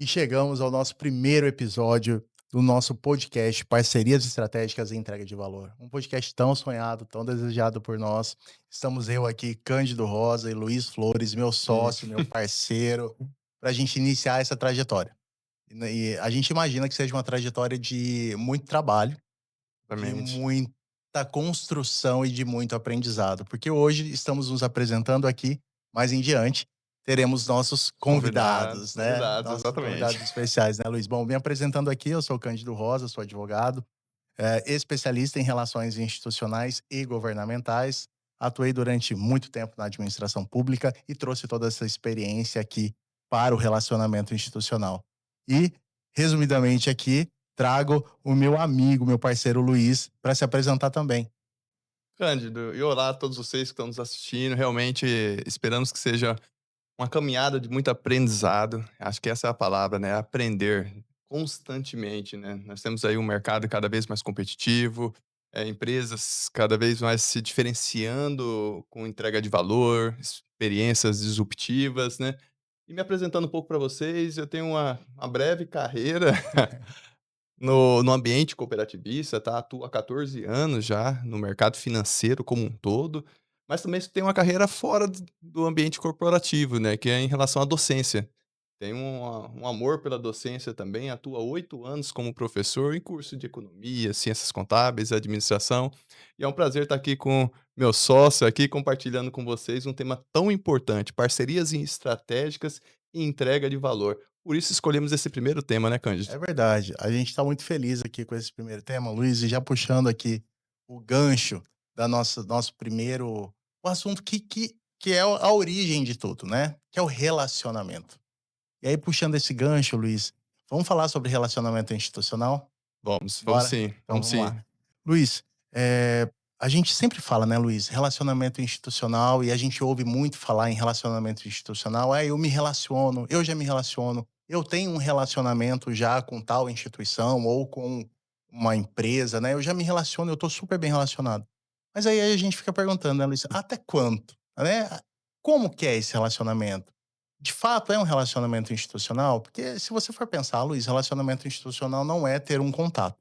E chegamos ao nosso primeiro episódio do nosso podcast Parcerias Estratégicas e Entrega de Valor. Um podcast tão sonhado, tão desejado por nós. Estamos eu aqui, Cândido Rosa e Luiz Flores, meu Sim, sócio, meu parceiro, para a gente iniciar essa trajetória. E a gente imagina que seja uma trajetória de muito trabalho, de exatamente. muita construção e de muito aprendizado, porque hoje estamos nos apresentando aqui, mais em diante teremos nossos Convidados, convidados, né, convidados, nossos exatamente. convidados especiais, né, Luiz? Bom, me apresentando aqui, eu sou o Cândido Rosa, sou advogado, especialista em relações institucionais e governamentais. Atuei durante muito tempo na administração pública e trouxe toda essa experiência aqui para o relacionamento institucional. E, resumidamente aqui, trago o meu amigo, meu parceiro Luiz, para se apresentar também. Cândido, e olá a todos vocês que estão nos assistindo. Realmente esperamos que seja uma caminhada de muito aprendizado. Acho que essa é a palavra, né? Aprender constantemente, né? Nós temos aí um mercado cada vez mais competitivo, empresas cada vez mais se diferenciando com entrega de valor, experiências disruptivas, né? E me apresentando um pouco para vocês, eu tenho uma breve carreira no ambiente cooperativista, tá, atuo há 14 anos já no mercado financeiro como um todo, mas também tenho uma carreira fora do ambiente corporativo, né, que é em relação à docência. Tenho um amor pela docência também, atuo há 8 anos como professor em curso de economia, ciências contábeis, administração, e é um prazer estar aqui com meu sócio aqui, compartilhando com vocês um tema tão importante, parcerias estratégicas e entrega de valor. Por isso escolhemos esse primeiro tema, né, Cândido? É verdade, a gente está muito feliz aqui com esse primeiro tema, Luiz, e já puxando aqui o gancho da nosso primeiro o assunto que é a origem de tudo, né, que é o relacionamento. E aí puxando esse gancho, Luiz, vamos falar sobre relacionamento institucional? Vamos Bora? sim, Então vamos vamos sim. lá. Luiz, a gente sempre fala, né, Luiz, relacionamento institucional e a gente ouve muito falar em relacionamento institucional. Eu me relaciono, eu já me relaciono, eu tenho um relacionamento já com tal instituição ou com uma empresa, né? Eu já me relaciono, eu estou super bem relacionado. Mas aí a gente fica perguntando, né, Luiz, até quanto, né? Como que é esse relacionamento? De fato é um relacionamento institucional? Porque se você for pensar, Luiz, relacionamento institucional não é ter um contato.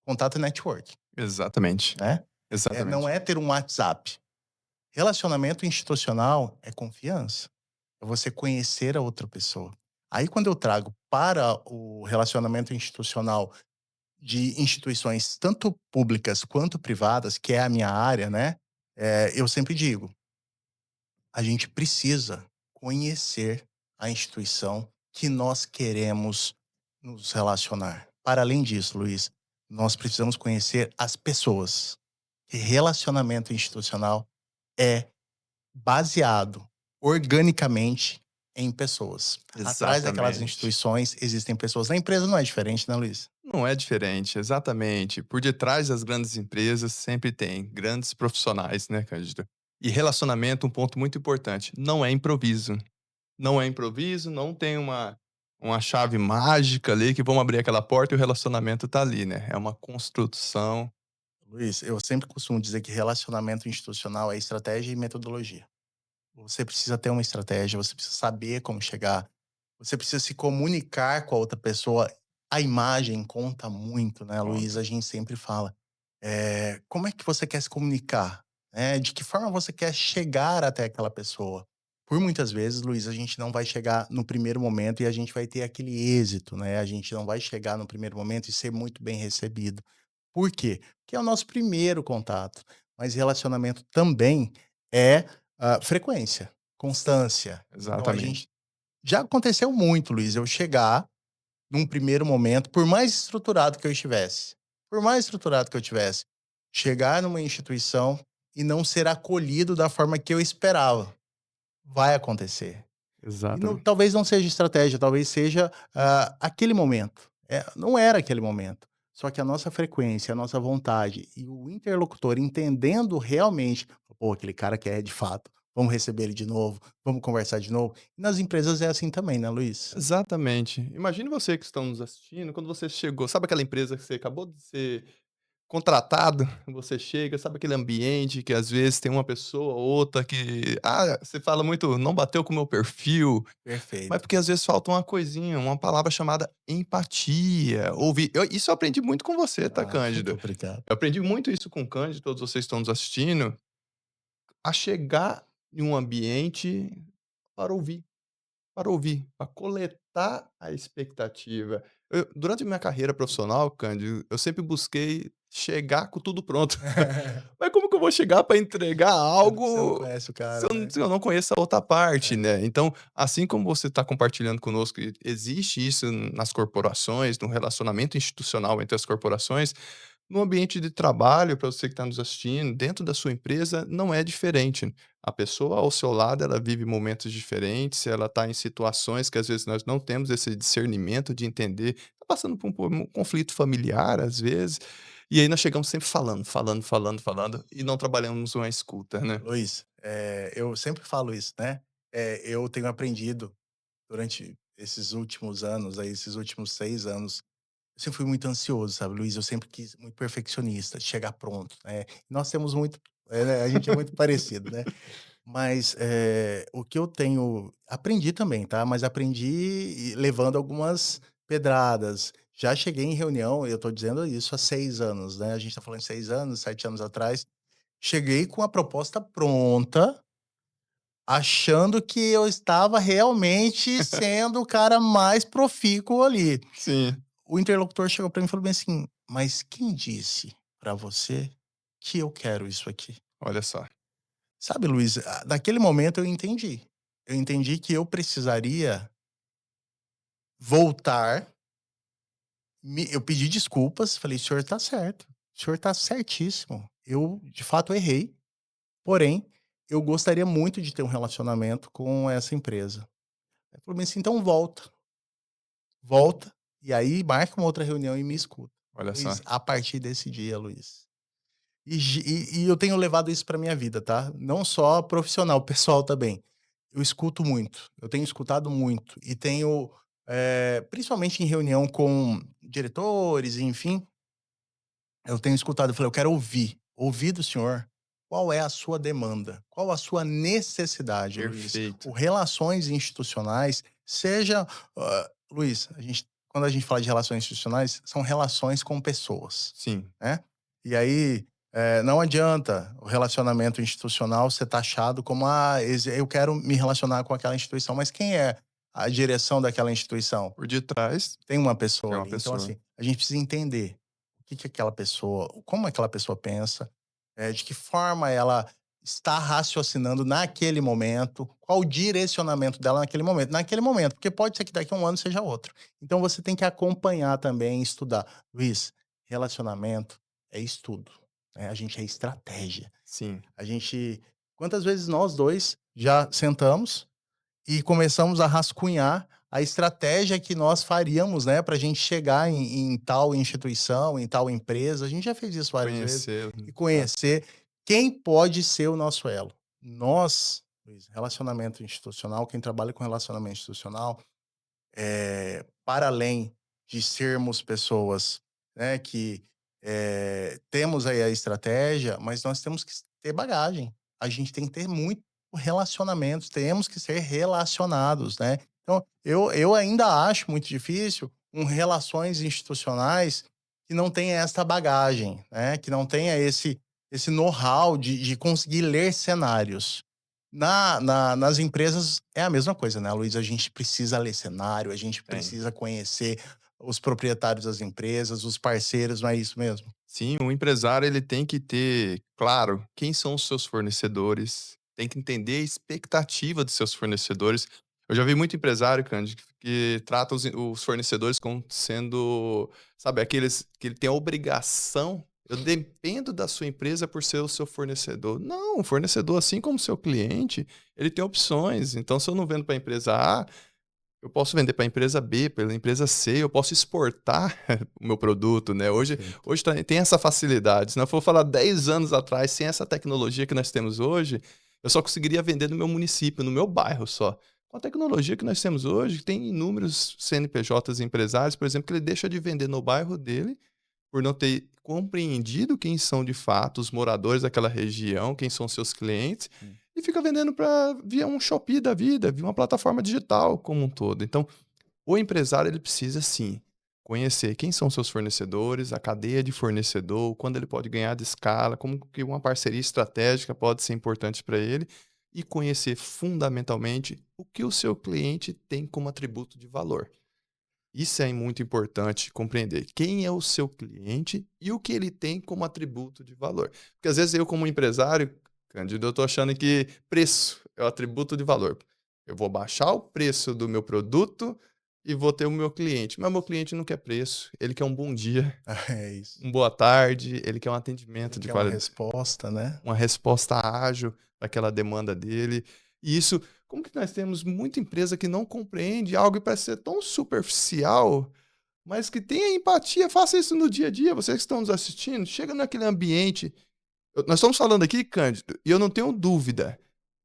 Contato é network, Exatamente, né? Não exatamente. é ter um WhatsApp. Relacionamento institucional é confiança, é você conhecer a outra pessoa. Aí quando eu trago para o relacionamento institucional de instituições tanto públicas quanto privadas, que é a minha área, né, eu sempre digo, a gente precisa conhecer a instituição que nós queremos nos relacionar. Para além disso, Luiz, nós precisamos conhecer as pessoas. E relacionamento institucional é baseado organicamente em pessoas. Atrás daquelas Exatamente. instituições existem pessoas. Na empresa não é diferente, né, Luiz? Não é diferente, exatamente. Por detrás das grandes empresas sempre tem grandes profissionais, né, Cândido? E relacionamento, um ponto muito importante, não é improviso. Não é improviso, não tem uma chave mágica ali que vamos abrir aquela porta e o relacionamento tá ali, né? É uma construção. Luiz, eu sempre costumo dizer que relacionamento institucional é estratégia e metodologia. Você precisa ter uma estratégia, você precisa saber como chegar, você precisa se comunicar com a outra pessoa. A imagem conta muito, né, Luiz? Conta. A gente sempre fala. Como é que você quer se comunicar? De que forma você quer chegar até aquela pessoa? Por muitas vezes, Luiz, a gente não vai chegar no primeiro momento e a gente vai ter aquele êxito, né? A gente não vai chegar no primeiro momento e ser muito bem recebido. Por quê? Porque é o nosso primeiro contato. Mas relacionamento também é frequência, constância. Então a gente Exatamente. já aconteceu muito, Luiz, eu chegar num primeiro momento, por mais estruturado que eu estivesse, por mais estruturado que eu tivesse, chegar numa instituição e não ser acolhido da forma que eu esperava. Vai acontecer. E Exatamente. talvez não seja estratégia, talvez seja, aquele momento. Não era aquele momento. Só que a nossa frequência, a nossa vontade e o interlocutor entendendo realmente: "Pô, aquele cara quer de fato, vamos receber ele de novo, vamos conversar de novo". E nas empresas é assim também, né, Luiz? Exatamente. Imagine você que estão nos assistindo, quando você chegou, sabe aquela empresa que você acabou de ser contratado, você chega, sabe aquele ambiente que às vezes tem uma pessoa ou outra que, você fala muito: "Não bateu com o meu perfil", mas Perfeito. porque às vezes falta uma coisinha, uma palavra chamada empatia, ouvir. Isso eu aprendi muito com você, tá, Ah, muito Cândido. obrigado. Eu aprendi muito isso com o Cândido, todos vocês que estão nos assistindo, a chegar em um ambiente para ouvir. Para ouvir, para coletar a expectativa. Durante minha carreira profissional, Cândido, eu sempre busquei chegar com tudo pronto. Mas como que eu vou chegar para entregar Sendo que você não algo conhece o se cara, eu não né. se eu não conheço a outra parte, É. né. Então, assim como você está compartilhando conosco que existe isso nas corporações, no relacionamento institucional entre as corporações, no ambiente de trabalho, para você que está nos assistindo, dentro da sua empresa, não é diferente. A pessoa ao seu lado, ela vive momentos diferentes, ela está em situações que às vezes nós não temos esse discernimento de entender, está passando por um conflito familiar, às vezes, e aí nós chegamos sempre falando, falando, falando, falando, e não trabalhamos uma escuta, né. Luiz, eu sempre falo isso, né, eu tenho aprendido durante esses últimos anos aí, esses últimos 6 anos, eu sempre fui muito ansioso, sabe, Luiz, eu sempre quis muito perfeccionista, chegar pronto, né. Nós temos muito né, a gente é muito parecido, né. Mas, o que eu tenho aprendi também, tá, mas aprendi levando algumas pedradas. Já cheguei em reunião, eu tô dizendo isso há 6 anos, né, a gente tá falando de 6 anos, 7 anos atrás, cheguei com a proposta pronta, achando que eu estava realmente sendo o cara mais profícuo ali. Sim, O interlocutor chegou pra mim e falou bem assim: "Mas quem disse pra você que eu quero isso aqui?" olha só. Sabe, Luiz, naquele momento eu entendi. Eu entendi que eu precisaria voltar, eu pedi desculpas, falei: "O senhor está certo, o senhor está certíssimo. Eu, de fato, errei, porém, eu gostaria muito de ter um relacionamento com essa empresa". Ele falou bem assim: "Então volta, volta, e aí marca uma outra reunião e me escuta". Olha só. Luiz, a partir desse dia, Luiz, e eu tenho levado isso para minha vida, tá, não só profissional, pessoal também. Eu escuto muito, eu tenho escutado muito e tenho, principalmente em reunião com diretores, enfim, eu tenho escutado, eu falei: "Eu quero ouvir do senhor qual é a sua demanda, qual a sua necessidade, Luiz". Perfeito. O relações institucionais, seja Luiz, quando a gente fala de relações institucionais, são relações com pessoas, Sim, né. E aí, não adianta o relacionamento institucional ser taxado como: "Ah, eu quero me relacionar com aquela instituição", mas quem é a direção daquela instituição? por detrás Tem uma tem pessoa uma ali. Então, pessoa. assim, a gente precisa entender o que que aquela pessoa como aquela pessoa pensa, de que forma ela está raciocinando naquele momento, qual o direcionamento dela naquele momento, porque pode ser que daqui a um ano seja outro. Então você tem que acompanhar também, estudar. Luiz, relacionamento é estudo, né, a gente é estratégia. Sim, A gente quantas vezes nós 2 já sentamos e começamos a rascunhar a estratégia que nós faríamos, né, para a gente chegar em tal instituição, em tal empresa. A gente já fez isso várias vezes. conhecê-lo, E tá. conhecer quem pode ser o nosso elo. Nós, Luiz, relacionamento institucional, quem trabalha com relacionamento institucional, para além de sermos pessoas, né, que, temos aí a estratégia, mas nós temos que ter bagagem. A gente tem que ter muito relacionamentos, temos que ser relacionados, né. Então, eu ainda acho muito difícil relações institucionais que não tenha essa bagagem, né, que não tenha esse know-how de conseguir ler cenários. Nas empresas é a mesma coisa, né, Luiz, a gente precisa ler cenário, a gente Tem. precisa conhecer os proprietários das empresas, os parceiros, não é isso mesmo? Sim, o empresário ele tem que ter claro quem são os seus fornecedores, tem que entender a expectativa dos seus fornecedores. Eu já vi muito empresário, Cândido, que trata os fornecedores como sendo, sabe, aqueles que ele tem a obrigação. Eu dependo da sua empresa por ser o seu fornecedor. Não, o fornecedor, assim como o seu cliente, ele tem opções. Então, se eu não vendo para a empresa A, eu posso vender para a empresa B, pela empresa C, eu posso exportar o meu produto, né. Perfeito. Hoje tem essa facilidade, se não for falar 10 anos atrás, sem essa tecnologia que nós temos hoje, eu só conseguiria vender no meu município, no meu bairro só. Com a tecnologia que nós temos hoje, tem inúmeros CNPJs empresários, por exemplo, que ele deixa de vender no bairro dele por não ter compreendido quem são de fato os moradores daquela região, quem são seus clientes, Hum. e fica vendendo para via um Shopee da vida, via uma plataforma digital como um todo. Então, o empresário ele precisa sim conhecer quem são seus fornecedores, a cadeia de fornecedor, quando ele pode ganhar de escala, como que uma parceria estratégica pode ser importante para ele e conhecer fundamentalmente o que o seu cliente tem como atributo de valor. Isso é muito importante compreender. Quem é o seu cliente e o que ele tem como atributo de valor. Porque às vezes eu, como empresário, Cândido, eu estou achando que preço é o atributo de valor. Eu vou baixar o preço do meu produto e vou ter o meu cliente. Mas meu cliente não quer preço, ele quer um bom dia, É isso. uma boa tarde, ele quer um atendimento Ele de quer uma qualidade, resposta, né? uma resposta ágil para aquela demanda dele. E isso, como que nós temos muita empresa que não compreende algo e parece ser tão superficial, mas que tenha empatia, faça isso no dia a dia, vocês que estão nos assistindo, chega naquele ambiente. Nós estamos falando aqui, Cândido, e eu não tenho dúvida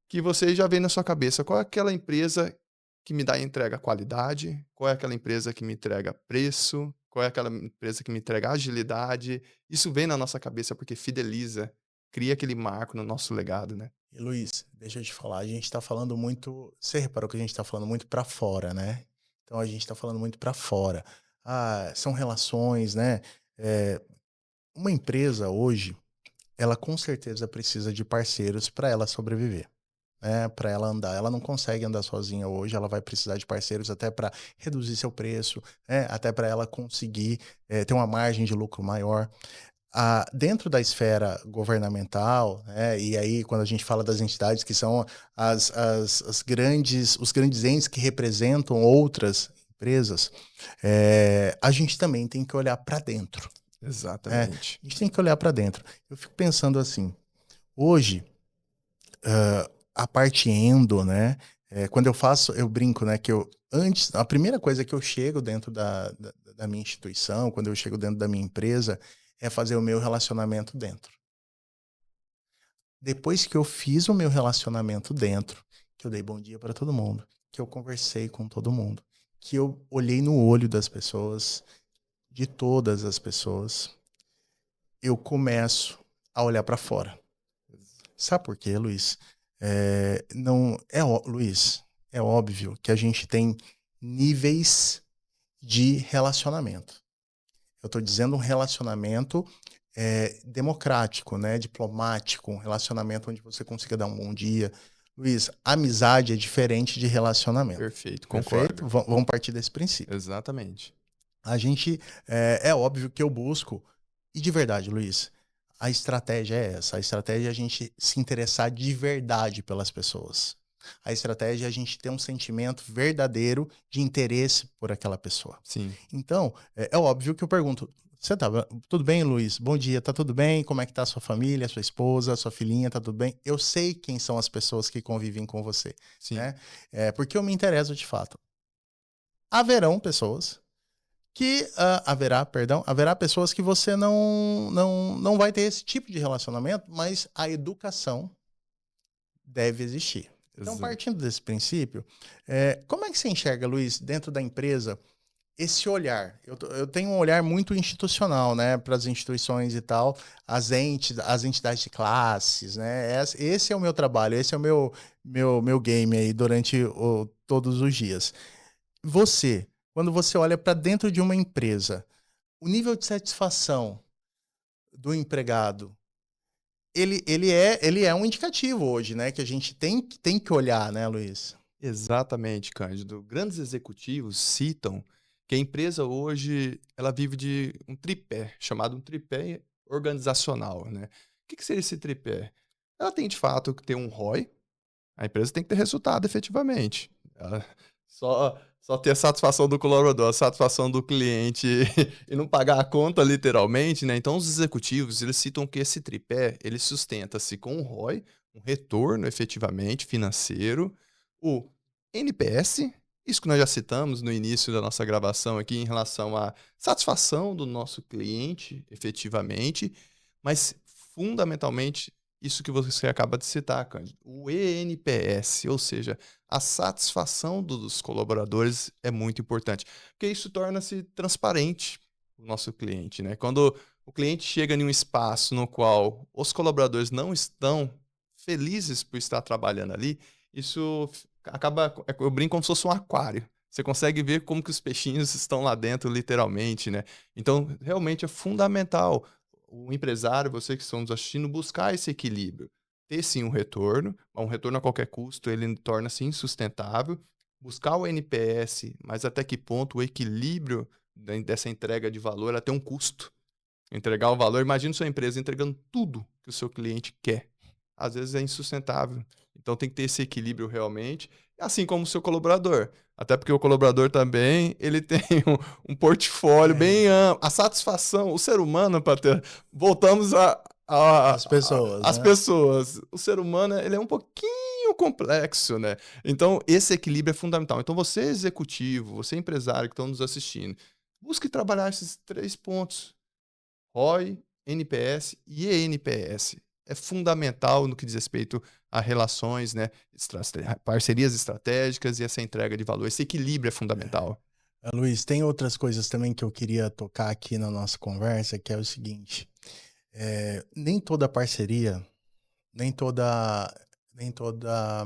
que você já vem na sua cabeça qual é aquela empresa que me dá entrega qualidade, qual é aquela empresa que me entrega preço, qual é aquela empresa que me entrega agilidade. Isso vem na nossa cabeça porque fideliza, cria aquele marco no nosso legado, né? E Luiz, deixa eu te falar, a gente tá falando muito. Você reparou que a gente tá falando muito para fora, né? Então a gente tá falando muito para fora. Ah, são relações, né? Eh, uma empresa hoje, ela com certeza precisa de parceiros para ela sobreviver, né? Para ela andar. Ela não consegue andar sozinha hoje, ela vai precisar de parceiros até para reduzir seu preço, né? Até para ela conseguir ter uma margem de lucro maior. Dentro da esfera governamental, né, e aí quando a gente fala das entidades que são os grandes entes que representam outras empresas, a gente também tem que olhar para dentro, né? Exatamente. A gente tem que olhar para dentro. Eu fico pensando assim, hoje, a parte endo, né, quando eu faço, eu brinco, né, que eu antes, a primeira coisa que eu chego dentro da minha instituição, quando eu chego dentro da minha empresa, é fazer o meu relacionamento dentro. Depois que eu fiz o meu relacionamento dentro, que eu dei bom dia para todo mundo, que eu conversei com todo mundo, que eu olhei no olho das pessoas, de todas as pessoas, eu começo a olhar para fora. Sabe por quê, Luiz? Não é, Luiz, é óbvio que a gente tem níveis de relacionamento. Eu estou dizendo um relacionamento democrático, né? Diplomático, um relacionamento onde você consiga dar um bom dia. Luiz, amizade é diferente de relacionamento. Perfeito, Perfeito? concordo. Vamos partir desse princípio. Exatamente. A gente, é óbvio que eu busco, e de verdade, Luiz, a estratégia é essa. A estratégia é a gente se interessar de verdade pelas pessoas. A estratégia é a gente ter um sentimento verdadeiro de interesse por aquela pessoa. Sim. Então, é óbvio que eu pergunto: você tá tudo bem, Luiz? Bom dia, tá tudo bem? Como é que tá a sua família, a sua esposa, a sua filhinha, tá tudo bem? Eu sei quem são as pessoas que convivem com você, Sim. né? Porque eu me interesso de fato. Haverão pessoas haverá pessoas que você não vai ter esse tipo de relacionamento, mas a educação deve existir. Então, Exa partindo desse princípio, como é que você enxerga, Luiz, dentro da empresa, esse olhar? Eu tenho um olhar muito institucional, né, para as instituições e tal, as entidades de classes, né? Esse é o meu trabalho, esse é o meu game aí durante todos os dias. Você, quando você olha para dentro de uma empresa, o nível de satisfação do empregado, ele é um indicativo hoje, né, que a gente tem que olhar, né, Luiz? Exatamente, Cândido. Grandes executivos citam que a empresa hoje ela vive de um tripé, chamado um tripé organizacional, né. O que seria esse tripé? Ela tem de fato que ter um ROI, a empresa tem que ter resultado efetivamente. Ela só ter a satisfação do colaborador, a satisfação do cliente e não pagar a conta literalmente, né. Então os executivos, eles citam que esse tripé, ele sustenta-se com um ROI, um retorno efetivamente financeiro, o NPS, isso que nós já citamos no início da nossa gravação aqui em relação à satisfação do nosso cliente efetivamente, mas fundamentalmente isso que você acaba de citar, Cândido, o ENPS, ou seja, a satisfação dos colaboradores é muito importante, porque isso torna-se transparente. o nosso cliente, né? Quando o cliente chega em um espaço no qual os colaboradores não estão felizes por estar trabalhando ali, isso acaba, eu brinco como se fosse um aquário. Você consegue ver como que os peixinhos estão lá dentro, literalmente, né? Então, realmente é fundamental o empresário, você que estão nos assistindo, buscar esse equilíbrio. Ter sim um retorno a qualquer custo, ele torna-se insustentável. Buscar o NPS, mas até que ponto o equilíbrio dessa entrega de valor ela tem um custo. Entregar o valor, imagina sua empresa entregando tudo que o seu cliente quer. Às vezes é insustentável. Então tem que ter esse equilíbrio realmente, assim como o seu colaborador. Até porque o colaborador também, ele tem um portfólio bem Tem. amplo. A satisfação, o ser humano, para ter... Voltamos As pessoas, às né? pessoas. O ser humano, ele é um pouquinho complexo, né? Então esse equilíbrio é fundamental. Então você executivo, você empresário que estão nos assistindo, busque trabalhar esses 3 pontos. ROI, NPS e eNPS. É fundamental no que diz respeito a relações, né, parcerias estratégicas e essa entrega de valor. Esse equilíbrio é fundamental. Luiz, tem outras coisas também que eu queria tocar aqui na nossa conversa, que é o seguinte: nem toda parceria, nem toda, nem toda,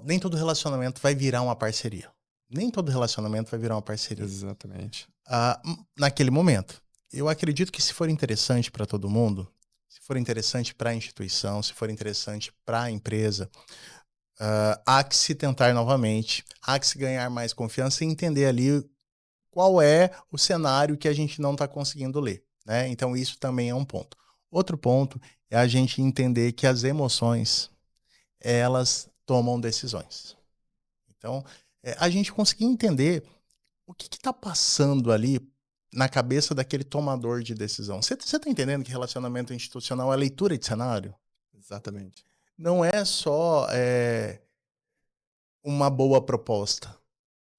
nem todo relacionamento vai virar uma parceria. Nem todo relacionamento vai virar uma parceria. Exatamente. Naquele momento. Eu acredito que se for interessante para todo mundo, se for interessante para a instituição, se for interessante para a empresa, há que se tentar novamente, há que se ganhar mais confiança e entender ali qual é o cenário que a gente não está conseguindo ler, né? Então isso também é um ponto. Outro ponto é a gente entender que as emoções, elas tomam decisões. Então, a gente conseguir entender o que está passando ali na cabeça daquele tomador de decisão. Você está entendendo que relacionamento institucional é leitura de cenário? Exatamente. Não é só uma boa proposta.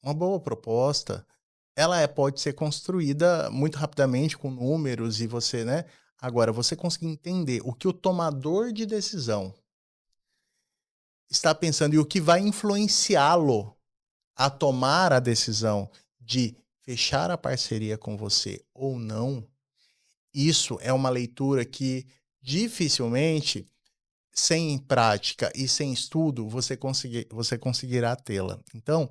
Uma boa proposta, ela pode ser construída muito rapidamente com números e você, né? Agora, você conseguir entender o que o tomador de decisão está pensando e o que vai influenciá-lo a tomar a decisão de fechar a parceria com você ou não, isso é uma leitura que dificilmente, sem prática e sem estudo, você conseguirá tê-la. Então,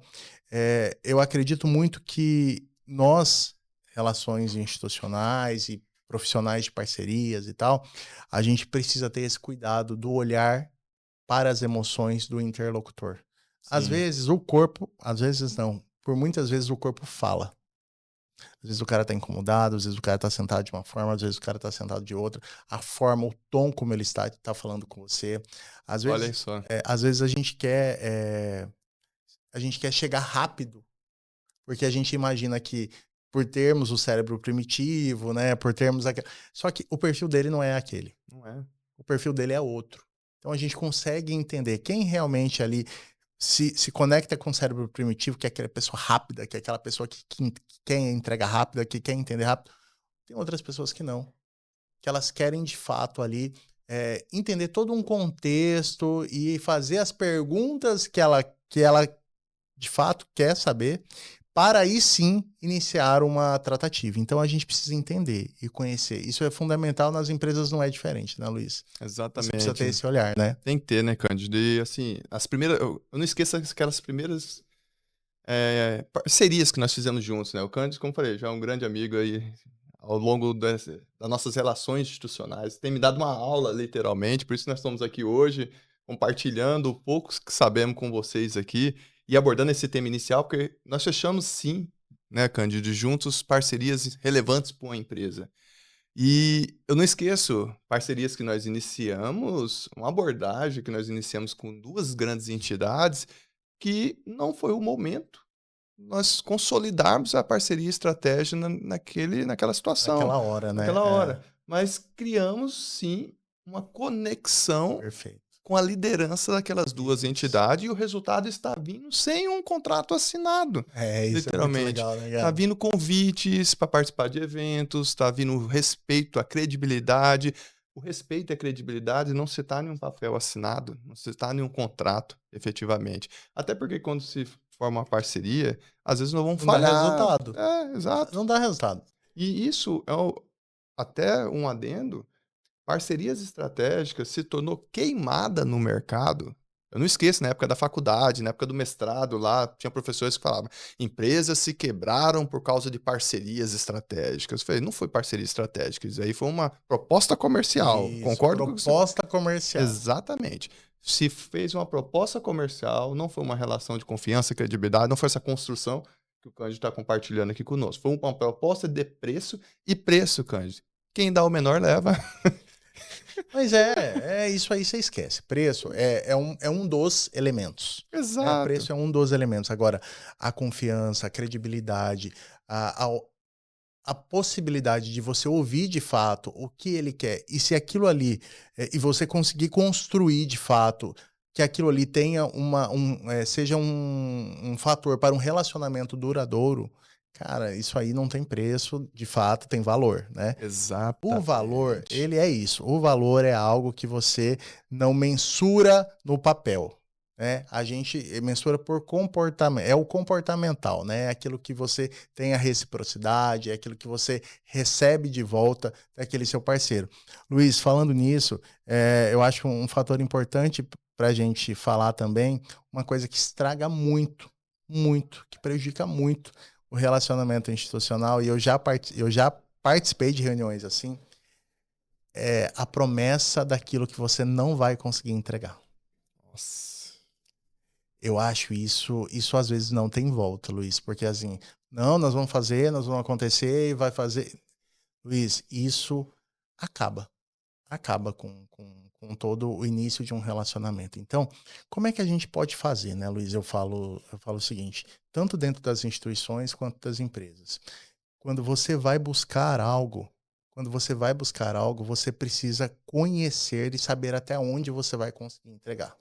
eu acredito muito que nós, relações institucionais e profissionais de parcerias e tal, a gente precisa ter esse cuidado do olhar para as emoções do interlocutor. Às Sim. vezes o corpo, às vezes não. Por muitas vezes o corpo fala. Às vezes o cara tá incomodado, às vezes o cara tá sentado de uma forma, às vezes o cara tá sentado de outra. A forma, o tom como ele está falando com você. Olha só. Às vezes a gente quer chegar rápido, porque a gente imagina que por termos o cérebro primitivo, né, por termos aquele... Só que o perfil dele não é aquele. Não é? O perfil dele é outro. Então a gente consegue entender quem realmente ali se conecta com o cérebro primitivo, que é aquela pessoa rápida, que é aquela pessoa que quer entrega rápida, que quer entender rápido. Tem outras pessoas que não, que elas querem de fato ali entender todo um contexto e fazer as perguntas que ela de fato quer saber, para aí sim iniciar uma tratativa. Então a gente precisa entender e conhecer. Isso é fundamental, nas empresas não é diferente, né, Luiz? Você precisa ter Exatamente. esse olhar, né? Tem que ter, né, Cândido? E assim, as primeiras. Eu não esqueço aquelas primeiras parcerias que nós fizemos juntos, né? O Cândido, como eu falei, já é um grande amigo aí ao longo das nossas relações institucionais. Tem me dado uma aula, literalmente, por isso nós estamos aqui hoje, compartilhando o pouco que sabemos com vocês aqui e abordando esse tema inicial, porque nós fechamos sim, né, Cândido, juntos parcerias relevantes para uma empresa. E eu não esqueço parcerias que nós iniciamos, uma abordagem que nós iniciamos com 2 grandes entidades, que não foi o momento nós consolidarmos a parceria e estratégia naquela situação, Naquela hora, né? naquela hora. Mas criamos sim uma conexão Perfeito. com a liderança daquelas 2 Isso. entidades e o resultado está vindo sem um contrato assinado, Isso é muito literalmente. legal, né, Tá cara? vindo convites para participar de eventos, tá vindo respeito à credibilidade. O respeito e a credibilidade não se está em um papel assinado, não se está em um contrato, efetivamente. Até porque quando se forma uma parceria, às vezes nós vamos Não dá falhar. resultado. É, exato. Não dá resultado. E isso é até um adendo. Parcerias estratégicas se tornou queimada no mercado. Eu não esqueço, na época da faculdade, na época do mestrado lá, tinha professores que falavam: empresas se quebraram por causa de parcerias estratégicas. Eu falei, não foi parceria estratégica, isso aí foi uma proposta comercial. Isso, Concordo com o que você. proposta comercial. Exatamente. Se fez uma proposta comercial, não foi uma relação de confiança, credibilidade, não foi essa construção que o Cândido está compartilhando aqui conosco. Foi uma proposta de preço e preço, Cândido. Quem dá o menor leva. Mas é isso aí você esquece. Preço é um dos elementos, né? Exato. Preço é um dos elementos. Agora, a confiança, a credibilidade, a possibilidade de você ouvir de fato o que ele quer e se aquilo ali, e você conseguir construir de fato que aquilo ali tenha seja um fator para um relacionamento duradouro, cara, isso aí não tem preço, de fato tem valor, né? O valor, Exatamente. ele é isso. O valor é algo que você não mensura no papel, né? A gente mensura por comportamento, é o comportamental, né? É aquilo que você tem a reciprocidade, é aquilo que você recebe de volta daquele seu parceiro. Luiz, falando nisso, eu acho um fator importante para a gente falar também, uma coisa que estraga muito, muito, que prejudica muito o relacionamento institucional, e eu já participei de reuniões assim, é a promessa daquilo que você não vai conseguir entregar. Nossa. Eu acho isso às vezes não tem volta, Luiz, porque assim, não, nós vamos fazer, nós vamos acontecer e vai fazer. Luiz, isso acaba, acaba com todo o início de um relacionamento. Então, como é que a gente pode fazer, né, Luiz? Eu falo o seguinte, tanto dentro das instituições quanto das empresas. Quando você vai buscar algo, você precisa conhecer e saber até onde você vai conseguir entregar,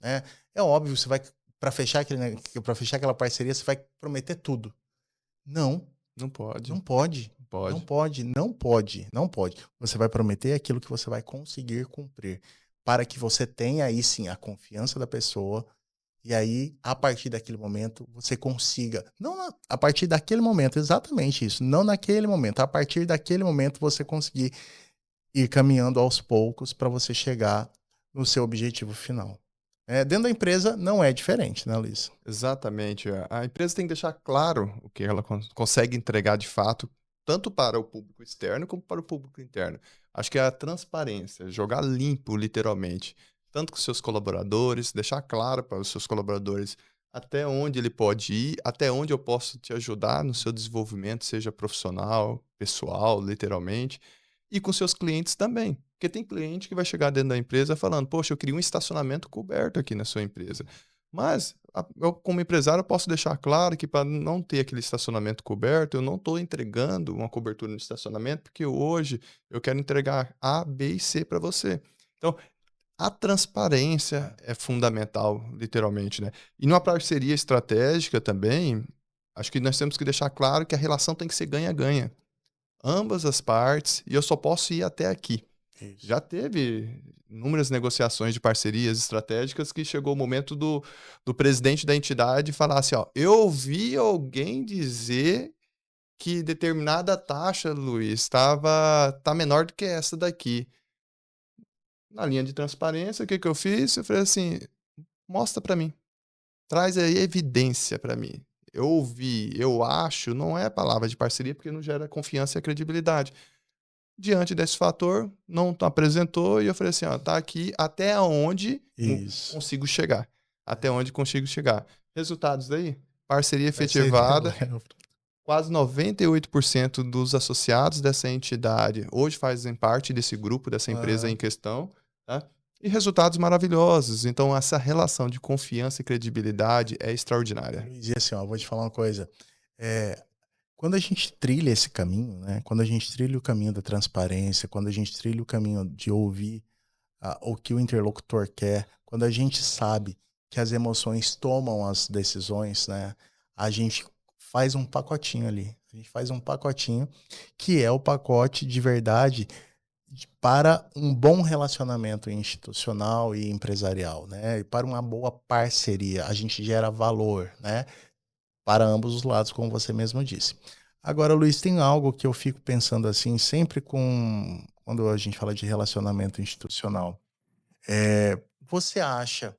né? É óbvio, você vai para fechar aquela parceria, você vai prometer tudo. Não, Não pode. não pode. Não Não pode. pode, não pode, não pode. Você vai prometer aquilo que você vai conseguir cumprir, para que você tenha aí sim a confiança da pessoa. E aí, a partir daquele momento, você consiga. Não a partir daquele momento, exatamente isso. Não naquele momento. A partir daquele momento, você conseguir ir caminhando aos poucos para você chegar no seu objetivo final. Dentro da empresa não é diferente, né, Luiz? Exatamente. A empresa tem que deixar claro o que ela consegue entregar de fato, tanto para o público externo como para o público interno. Acho que é a transparência, jogar limpo, literalmente, tanto com seus colaboradores, deixar claro para os seus colaboradores até onde ele pode ir, até onde eu posso te ajudar no seu desenvolvimento, seja profissional, pessoal, literalmente, e com seus clientes também. Porque tem cliente que vai chegar dentro da empresa falando: poxa, eu queria um estacionamento coberto aqui na sua empresa. Mas eu, como empresário, eu posso deixar claro que para não ter aquele estacionamento coberto, eu não estou entregando uma cobertura no estacionamento, porque hoje eu quero entregar A, B e C para você. Então, a transparência É. é fundamental, literalmente, né? E numa parceria estratégica também, acho que nós temos que deixar claro que a relação tem que ser ganha-ganha. Ambas as partes, e eu só posso ir até aqui. Isso. Já teve inúmeras negociações de parcerias estratégicas que chegou o momento do presidente da entidade falar assim: ó, eu ouvi alguém dizer que determinada taxa, Luiz, tá menor do que essa daqui. Na linha de transparência, o que que eu fiz? Eu falei assim: mostra para mim, traz aí evidência para mim. Eu ouvi, eu acho, não é palavra de parceria porque não gera confiança e credibilidade. Diante desse fator, não apresentou e eu falei assim: ó, tá aqui até onde Isso. consigo chegar. Até onde consigo chegar. Resultados daí? Parceria Vai ser efetivada. Quase 98% dos associados dessa entidade hoje fazem parte desse grupo, dessa empresa em Aham. questão, tá? E resultados maravilhosos. Então, essa relação de confiança e credibilidade é extraordinária. Luiz, e assim, ó, vou te falar uma coisa. É, Quando a gente trilha esse caminho, né? Quando a gente trilha o caminho da transparência, quando a gente trilha o caminho de ouvir o que o interlocutor quer, quando a gente sabe que as emoções tomam as decisões, né? A gente faz um pacotinho ali. A gente faz um pacotinho que é o pacote de verdade para um bom relacionamento institucional e empresarial, né, e para uma boa parceria, a gente gera valor, né, para ambos os lados, como você mesmo disse. Agora, Luiz, tem algo que eu fico pensando assim, sempre quando a gente fala de relacionamento institucional. Você acha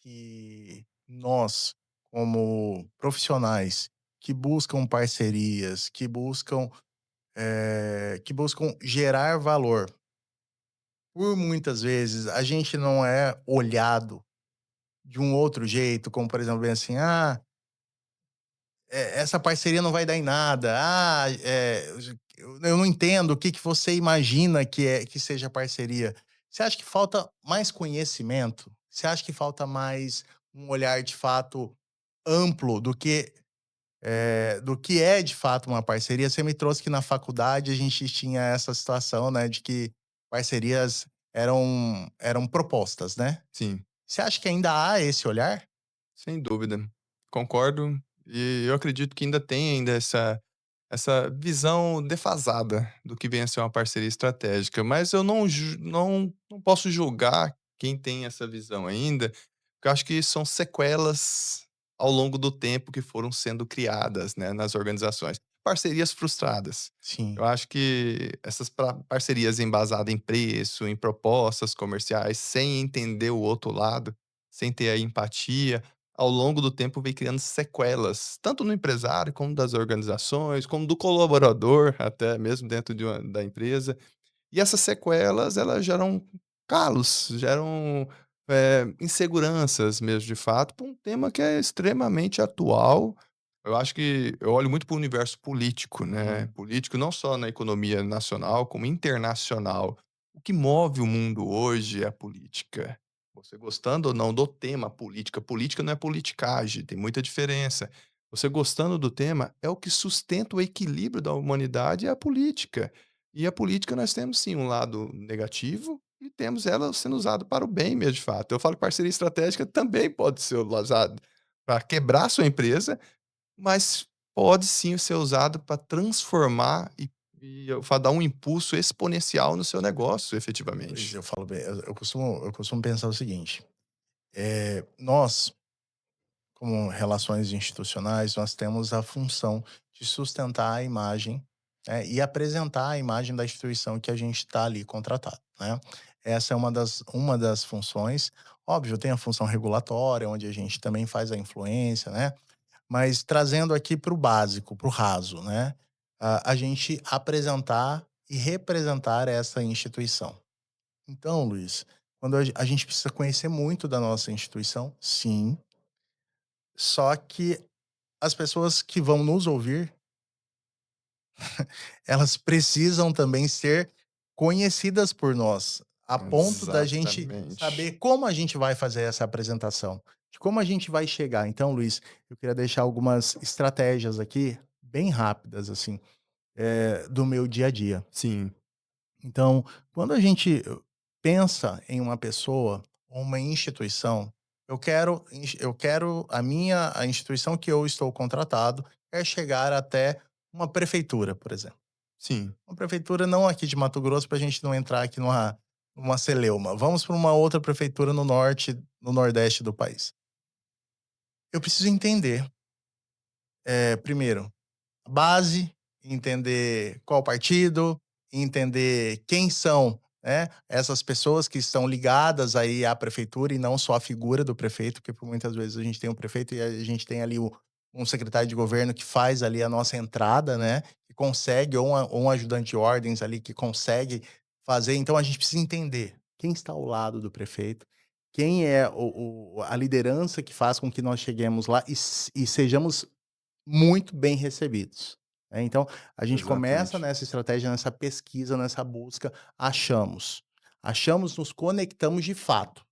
que nós, como profissionais que buscam parcerias, que buscam gerar valor, por muitas vezes a gente não é olhado de um outro jeito, como por exemplo, bem assim: "Ah, essa parceria não vai dar em nada. Ah, eu não entendo o que que você imagina que seja parceria". Você acha que falta mais conhecimento? Você acha que falta mais um olhar de fato amplo do que é de fato uma parceria? Você me trouxe que na faculdade a gente tinha essa situação, né, de que parcerias eram propostas, né. Sim. Você acha que ainda há esse olhar? Sem dúvida. Concordo, e eu acredito que ainda tem ainda essa visão defasada do que vem a ser uma parceria estratégica, mas eu não posso julgar quem tem essa visão ainda, porque eu acho que são sequelas ao longo do tempo que foram sendo criadas, né, nas organizações. Parcerias frustradas. Sim. Eu acho que essas parcerias embasadas em preço, em propostas comerciais, sem entender o outro lado, sem ter a empatia, ao longo do tempo vem criando sequelas, tanto no empresário, como das organizações, como do colaborador, até mesmo dentro da empresa. E essas sequelas, elas geram calos, geram, inseguranças mesmo, de fato, para um tema que é extremamente atual. Eu acho que eu olho muito para o universo político, né, Uhum. político não só na economia nacional, como internacional. O que move o mundo hoje é a política. Você gostando ou não do tema política, política não é politicagem, tem muita diferença. Você gostando do tema, é o que sustenta o equilíbrio da humanidade, é a política. E a política nós temos sim um lado negativo e temos ela sendo usada para o bem mesmo de fato. Eu falo que parceria estratégica também pode ser usado para quebrar sua empresa, mas pode sim ser usado para transformar e dar um impulso exponencial no seu negócio Luiz, efetivamente. eu falo bem, eu costumo pensar o seguinte: nós, como relações institucionais, nós temos a função de sustentar a imagem, né, e apresentar a imagem da instituição que a gente está ali contratado, né. Essa é uma das funções. Óbvio, tem a função regulatória, onde a gente também faz a influência, né, mas trazendo aqui para o básico, para o raso, né, a gente apresentar e representar essa instituição. Então, Luiz, quando a gente precisa conhecer muito da nossa instituição, sim, só que as pessoas que vão nos ouvir, elas precisam também ser conhecidas por nós, a ponto da gente Exatamente. saber como a gente vai fazer essa apresentação, de como a gente vai chegar. Então, Luiz, eu queria deixar algumas estratégias aqui, bem rápidas, assim, do meu dia a dia. Sim, Então, quando a gente pensa em uma pessoa ou uma instituição, eu quero a instituição que eu estou contratado quer chegar até uma prefeitura, por exemplo. sim, Uma prefeitura não aqui de Mato Grosso, para a gente não entrar aqui numa celeuma. Vamos para uma outra prefeitura no norte, no nordeste do país. Eu preciso entender, primeiro, base, entender qual partido, entender quem são, né, essas pessoas que estão ligadas aí à prefeitura e não só a figura do prefeito, porque por muitas vezes a gente tem um prefeito e a gente tem ali um secretário de governo que faz ali a nossa entrada, né, que consegue ou um ajudante de ordens ali que consegue fazer. Então a gente precisa entender quem está ao lado do prefeito, quem é a liderança que faz com que nós cheguemos lá e sejamos muito bem recebidos, né. Então, a gente começa exatamente. nessa estratégia, nessa pesquisa, nessa busca, achamos, nos conectamos de fato,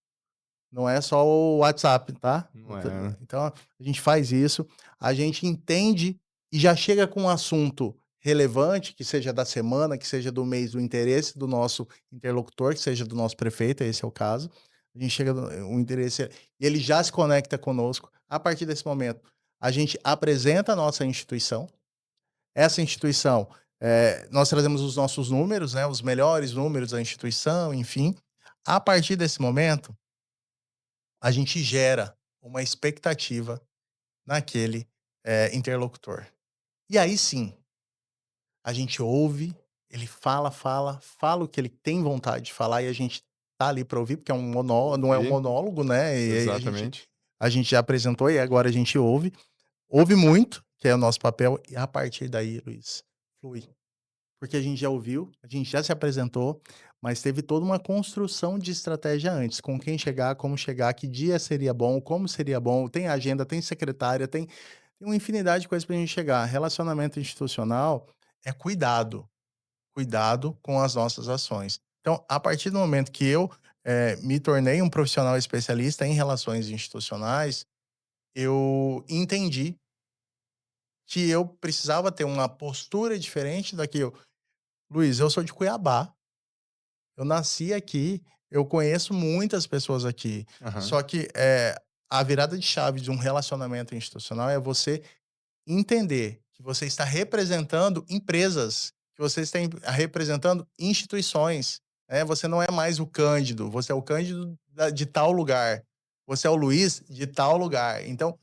não é só o WhatsApp, tá. Não é. Então, a gente faz isso, a gente entende e já chega com um assunto relevante, que seja da semana, que seja do mês, do interesse do nosso interlocutor, que seja do nosso prefeito, esse é o caso. A gente chega no o interesse e ele já se conecta conosco. A partir desse momento, a gente apresenta a nossa instituição. Essa instituição, Nós trazemos os nossos números, né, os melhores números da instituição, enfim. A partir desse momento, a gente gera uma expectativa naquele, interlocutor. E aí sim, a gente ouve, ele fala, fala, fala o que ele tem vontade de falar e a gente tá ali para ouvir, porque é um monó não é um Ouvir, monólogo, né, e aí exatamente. a gente já apresentou e agora a gente ouve. Ouve muito, que é o nosso papel, e a partir daí, Luiz, flui. Porque a gente já ouviu, a gente já se apresentou, mas teve toda uma construção de estratégia antes, com quem chegar, como chegar, que dia seria bom, como seria bom, tem agenda, tem secretária, tem uma infinidade de coisas para a gente chegar. Relacionamento institucional é cuidado, cuidado com as nossas ações. Então, a partir do momento que eu, me tornei um profissional especialista em relações institucionais, eu entendi que eu precisava ter uma postura diferente da que eu Luiz, eu sou de Cuiabá, eu nasci aqui, eu conheço muitas pessoas aqui, Aham. só que, a virada de chave de um relacionamento institucional é você entender que você está representando empresas, que você está representando instituições, né, você não é mais o Cândido, você é o Cândido de tal lugar, você é o Luiz de tal lugar. Então,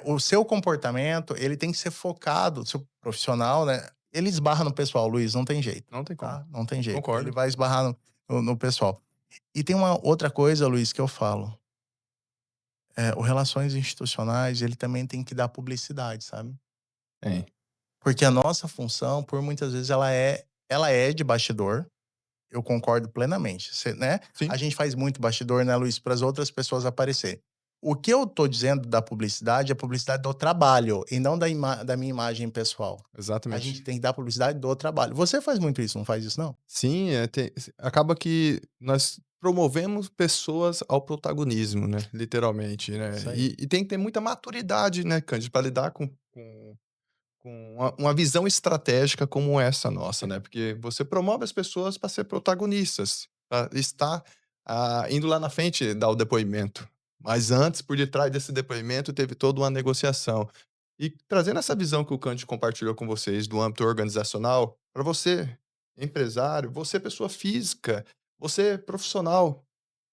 o seu comportamento, ele tem que ser focado, o seu profissional, né, ele esbarra no pessoal, Luiz, não tem jeito, Não tem como. tá, não tem jeito, ele Concordo. vai esbarrar no pessoal. E tem uma outra coisa, Luiz, que eu falo, o relações institucionais, ele também tem que dar publicidade, sabe. Tem. Porque a nossa função, por muitas vezes, ela é de bastidor, eu concordo plenamente, você né, a Sim, gente faz muito bastidor, né, Luiz, para as outras pessoas aparecer. O que eu tô dizendo da publicidade, é publicidade do trabalho e não da minha imagem pessoal. A exatamente. gente tem que dar publicidade do trabalho. Você faz muito isso, não faz isso não? Sim, acaba que nós promovemos pessoas ao protagonismo, né, literalmente, né. Isso aí. E tem que ter muita maturidade, né, Cândido, pra lidar com uma visão estratégica como essa nossa, né, porque você promove as pessoas para ser protagonistas, pra estar, indo lá na frente dar o depoimento. Mas antes, por detrás desse depoimento, teve toda uma negociação. E trazendo essa visão que o Kant compartilhou com vocês do âmbito organizacional, para você, empresário, você pessoa física, você profissional,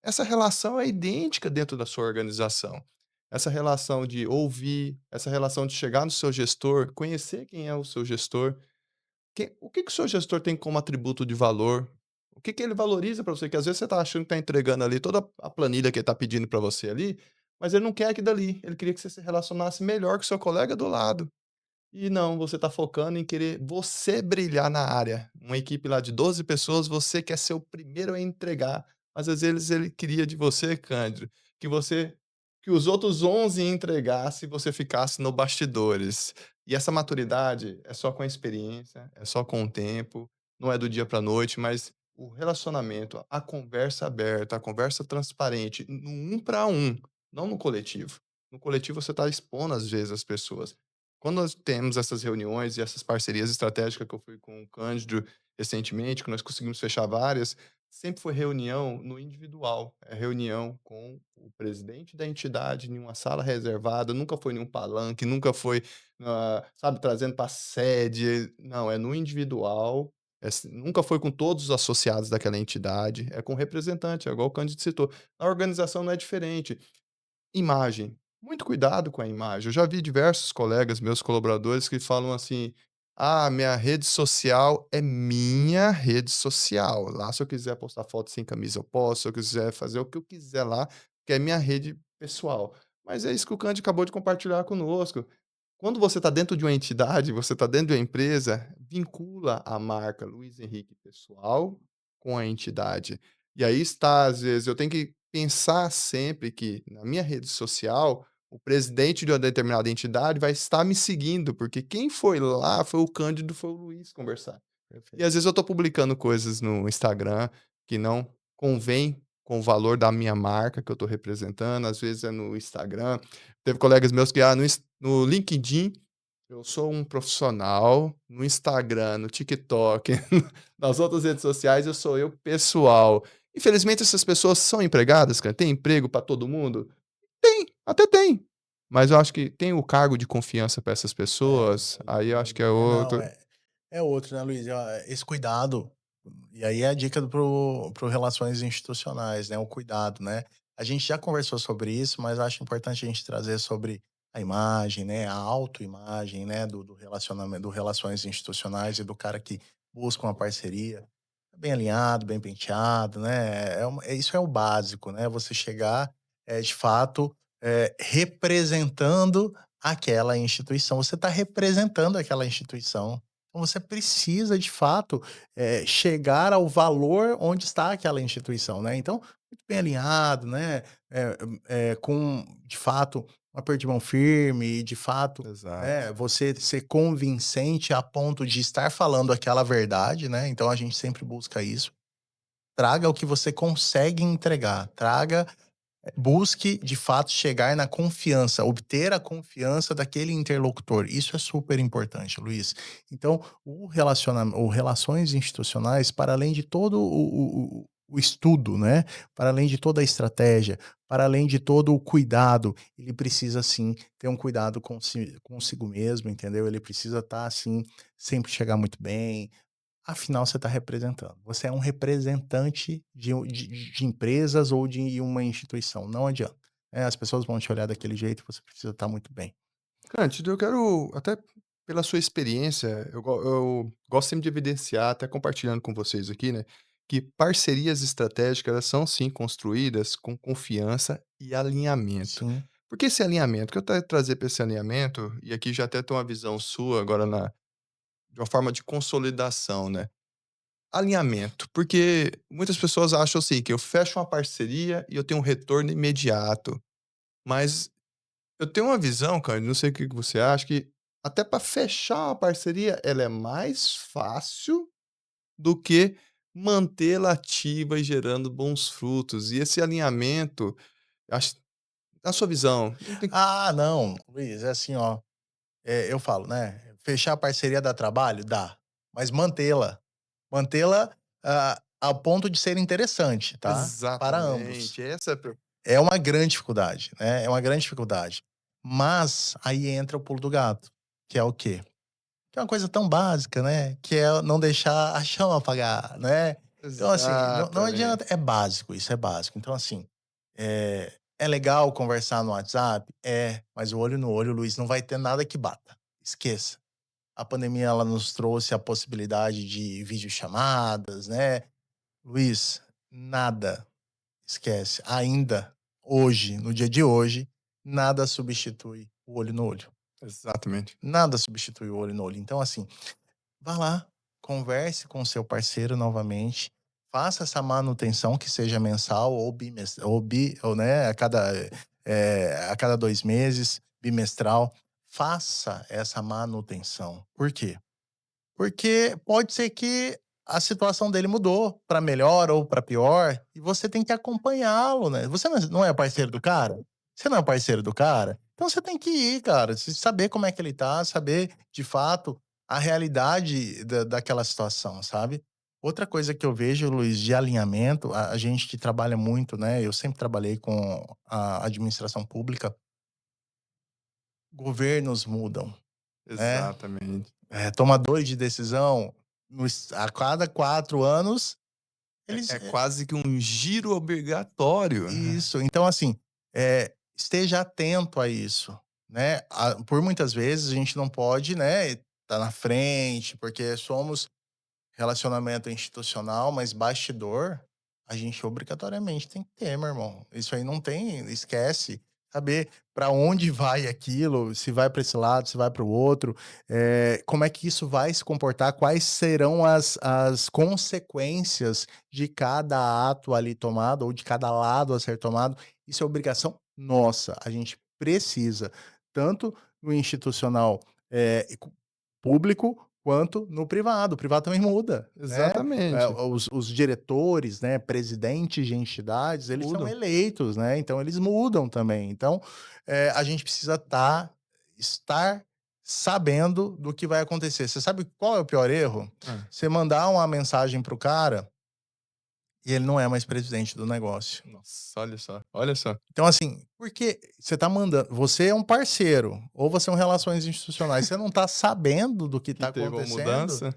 essa relação é idêntica dentro da sua organização. Essa relação de ouvir, essa relação de chegar no seu gestor, conhecer quem é o seu gestor, o que que o seu gestor tem como atributo de valor, o que que ele valoriza para você, que às vezes você está achando que está entregando ali toda a planilha que ele está pedindo para você ali, mas ele não quer aquilo dali, ele queria que você se relacionasse melhor com o seu colega do lado. E não, você está focando em querer você brilhar na área. Uma equipe lá de 12 pessoas, você quer ser o primeiro a entregar, mas às vezes ele queria de você, Cândido, que você que os outros 11 entregassem e você ficasse no bastidores. E essa maturidade é só com a experiência, é só com o tempo, não é do dia para a noite, mas o relacionamento, a conversa aberta, a conversa transparente, no um para um, não no coletivo. No coletivo você está expondo às vezes as pessoas. Quando nós temos essas reuniões e essas parcerias estratégicas que eu fui com o Cândido recentemente, que nós conseguimos fechar várias, sempre foi reunião no individual. É reunião com o presidente da entidade em uma sala reservada, nunca foi em um palanque, nunca foi, sabe, trazendo para a sede. Não, é no individual. Nunca foi com todos os associados daquela entidade, é com o representante, é igual o Cândido citou. Na organização não é diferente. Imagem. Muito cuidado com a imagem. Eu já vi diversos colegas, meus colaboradores, que falam assim: "Ah, minha rede social é minha rede social. Lá, se eu quiser postar foto sem camisa, eu posto. Se eu quiser fazer o que eu quiser lá, que é minha rede pessoal". Mas é isso que o Cande acabou de compartilhar conosco. Quando você está dentro de uma entidade, você está dentro de uma empresa, vincula a marca Luiz Henrique pessoal com a entidade. E aí está, às vezes, eu tenho que pensar sempre que na minha rede social, o presidente de uma determinada entidade vai estar me seguindo, porque quem foi lá foi o Cândido, foi o Luiz conversar. E Perfeito. às vezes eu estou publicando coisas no Instagram que não convém com o valor da minha marca que eu estou representando, às vezes é no Instagram. Teve colegas meus que, no LinkedIn eu sou um profissional, no Instagram, no TikTok, nas outras redes sociais eu sou eu pessoal. Infelizmente essas pessoas são empregadas, cara, tem emprego para todo mundo? Tem, até tem. Mas eu acho que tem o cargo de confiança para essas É, pessoas, tem aí eu acho tem que é não, outro. É outro, né, Luiz? Esse cuidado, e aí é a dica pro relações institucionais, né, o cuidado, né. A gente já conversou sobre isso, mas acho importante a gente trazer sobre a imagem, né, a autoimagem, né, do relacionamento, do relações institucionais e do cara que busca uma parceria. Bem alinhado, bem penteado, né, isso é o básico, né, você chegar, de fato, representando aquela instituição, você está representando aquela instituição. Então você precisa de fato, chegar ao valor onde está aquela instituição, né. Então, muito bem alinhado, né, com de fato um aperto de mão firme e de fato, Exato. né, você ser convincente a ponto de estar falando aquela verdade, né, então a gente sempre busca isso. Traga o que você consegue entregar, busque de fato chegar na confiança, obter a confiança daquele interlocutor. Isso é super importante, Luiz. Então, o relações institucionais, para além de todo o estudo, né, para além de toda a estratégia, para além de todo o cuidado, ele precisa sim ter um cuidado consigo mesmo, entendeu? Ele precisa estar assim, sempre chegar muito bem, afinal, você está representando. Você é um representante de empresas ou de uma instituição, não adianta. As pessoas vão te olhar daquele jeito, você precisa estar muito bem. Cândido, eu quero, até pela sua experiência, eu gosto sempre de evidenciar, até compartilhando com vocês aqui, né, que parcerias estratégicas elas são sim construídas com confiança e alinhamento. Sim, Porque esse alinhamento, que eu quero trazer para esse alinhamento, e aqui já até tem uma visão sua agora de uma forma de consolidação, né? Alinhamento, porque muitas pessoas acham assim, que eu fecho uma parceria e eu tenho um retorno imediato. Mas eu tenho uma visão, cara, não sei o que que você acha, que até para fechar uma parceria, ela é mais fácil do que mantê-la ativa e gerando bons frutos. E esse alinhamento, acho, na sua visão, não tem. ah, não, Luiz, é assim, ó, eu falo, né, fechar a parceria dá trabalho? Dá, mas mantê-la, a ponto de ser interessante, tá, para ambos. Exatamente, essa é a É uma grande dificuldade, né, é uma grande dificuldade. Mas aí entra o pulo do gato, que é o quê? Que é uma coisa tão básica, né, que é não deixar a chama apagar, né. Então, assim, não adianta, exatamente. é básico, isso é básico. Então, assim, é legal conversar no WhatsApp? É, mas o olho no olho, Luiz, não vai ter nada que bata, esqueça. A pandemia, ela nos trouxe a possibilidade de videochamadas, né. Luiz, nada, esquece. Ainda, hoje, no dia de hoje, nada substitui o olho no olho. Exatamente. Nada substitui o olho no olho. Então, assim, vá lá, converse com o seu parceiro novamente, faça essa manutenção que seja mensal ou ou, né, a cada 2 meses, bimestral. Faça essa manutenção. Por quê? Porque pode ser que a situação dele mudou para melhor ou para pior, e você tem que acompanhá-lo, né. Você não é parceiro do cara? Você não é parceiro do cara? Então você tem que ir, cara, saber como é que ele tá, saber, de fato, a realidade daquela situação, sabe. Outra coisa que eu vejo, Luiz, de alinhamento, a gente que trabalha muito, né, eu sempre trabalhei com a administração pública, governos mudam, né. Exatamente. Tomadores de decisão, a cada 4 anos, eles É quase que um giro obrigatório. isso. Então, assim, esteja atento a isso, né. Por muitas vezes a gente não pode, né, estar na frente, porque somos relacionamento institucional, mas bastidor, a gente obrigatoriamente tem que ter, meu irmão. Isso aí não tem, esquece. Saber para onde vai aquilo, se vai para esse lado, se vai para o outro, como é que isso vai se comportar, quais serão as consequências de cada ato ali tomado ou de cada lado a ser tomado. Isso é obrigação nossa. A gente precisa, tanto no institucional, público, quanto no privado. O privado também muda, né. Exatamente. Os diretores, né, presidentes de entidades, eles são Mudam. eleitos, né, então eles mudam também. Então, a gente precisa estar sabendo do que vai acontecer. Você sabe qual é o pior erro? Hã. Você mandar uma mensagem para o cara e ele não é mais presidente do negócio. Nossa, olha só, olha só. Então, assim, porque você tá mandando você é um parceiro, ou você é um relações institucionais, você não tá sabendo do que Que tá teve uma acontecendo. mudança.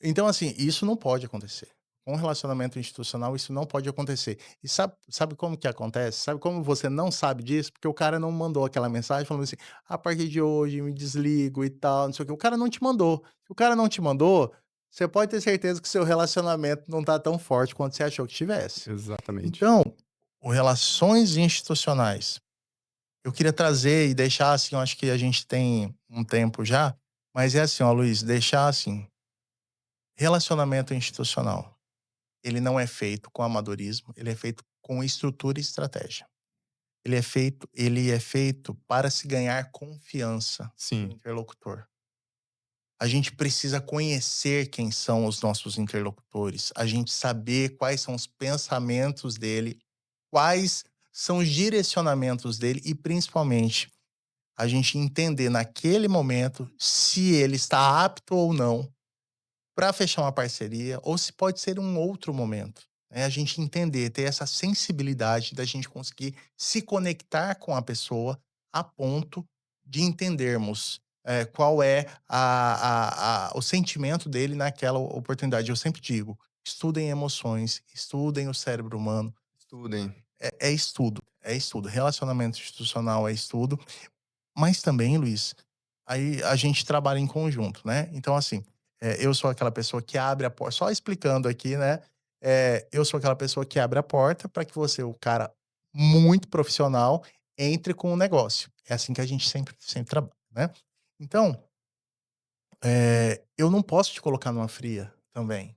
Então, assim, isso não pode acontecer. Com relacionamento institucional, isso não pode acontecer. E sabe como que acontece? Sabe como você não sabe disso? Porque o cara não mandou aquela mensagem falando assim: "A partir de hoje me desligo e tal, não sei o quê". O cara não te mandou. Se o cara não te mandou, você pode ter certeza que seu relacionamento não tá tão forte quanto você achou que tivesse. Exatamente. Então, o relações institucionais, eu queria trazer e deixar assim, eu acho que a gente tem um tempo já, mas é assim, ó, Luiz, deixar assim, relacionamento institucional, ele não é feito com amadorismo, ele é feito com estrutura e estratégia. Ele é feito para se ganhar confiança do Sim, interlocutor. A gente precisa conhecer quem são os nossos interlocutores, a gente saber quais são os pensamentos dele, quais são os direcionamentos dele e, principalmente, a gente entender naquele momento se ele está apto ou não para fechar uma parceria ou se pode ser um outro momento, né, a gente entender, ter essa sensibilidade da gente conseguir se conectar com a pessoa a ponto de entendermos, qual é o sentimento dele naquela oportunidade. Eu sempre digo: "Estudem emoções, estudem o cérebro humano", estudem. é estudo, é estudo. Relacionamento institucional é estudo, mas também, Luiz, aí a gente trabalha em conjunto, né. Então, assim, eu sou aquela pessoa que abre a porta só explicando aqui, né, eu sou aquela pessoa que abre a porta para que você, o cara muito profissional, entre com o negócio. É assim que a gente sempre trabalha, né. Então, eu não posso te colocar numa fria também.